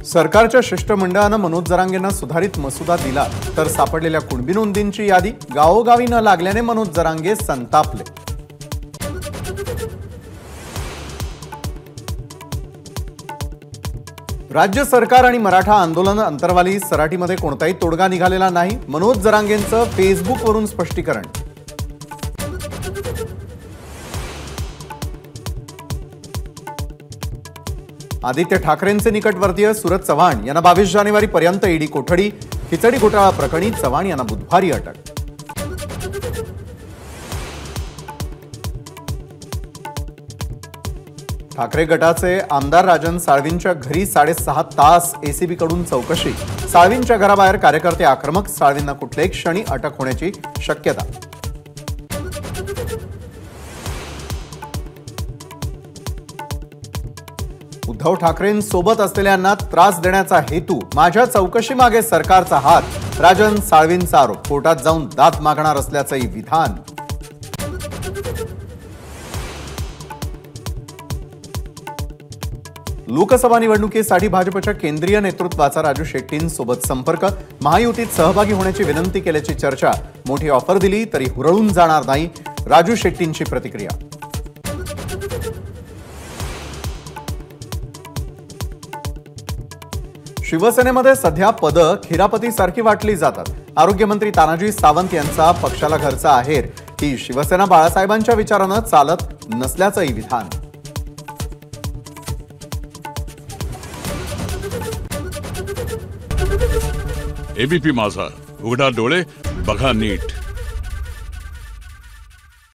सरकारच्या शिष्टमंडळानं मनोज जरांगेंना सुधारित मसुदा दिला तर सापडलेल्या कुणबी नोंदींची यादी गावोगावी न लागल्याने मनोज जरांगे संतापले। राज्य सरकार आणि मराठा आंदोलन अंतर्वाली सराटीमध्ये कोणताही तोडगा निघालेला नाही, मनोज जरांगेंचं फेसबुकवरून स्पष्टीकरण। आदित्य ठाकरेंचे निकटवर्तीय सूरज चव्हाण यांना 22 जानेवारी पर्यंत ईडी कोठडी। खिचडी घोटाळा प्रकरणी चव्हाण यांना बुधवारी अटक। ठाकरे गटाचे आमदार राजन साळवींच्या घरी 6.5 तास एसीबी कडून चौकशी। साळवींच्या घराबाहेर कार्यकर्ते आक्रमक, साळवींना कुठल्याही क्षणी अटक होण्याची शक्यता। उद्धव ठाकरेंसोबत असलेल्यांना त्रास देण्याचा हेतू, माझ्या चौकशी मागे सरकारचा हात, राजन साळवींचा आरोप। कोर्टात जाऊन दाद मागणार असल्याचंही विधान। लोकसभा निवडणुकीसाठी भाजपच्या केंद्रीय नेतृत्वाचा राजू शेट्टींसोबत संपर्क। महायुतीत सहभागी होण्याची विनंती केल्याची चर्चा। मोठी ऑफर दिली तरी हुरळून जाणार नाही, राजू शेट्टींची प्रतिक्रिया। शिवसेनेमध्ये सध्या पद खिरापतीसारखी वाटली जातात। आरोग्यमंत्री तानाजी सावंत यांचा पक्षाला घरचा आहेर। ही शिवसेना बाळासाहेबांच्या विचारानं चालत नसल्याचंही विधान। एबीपी माझा, उघडा डोळे बघा नीट।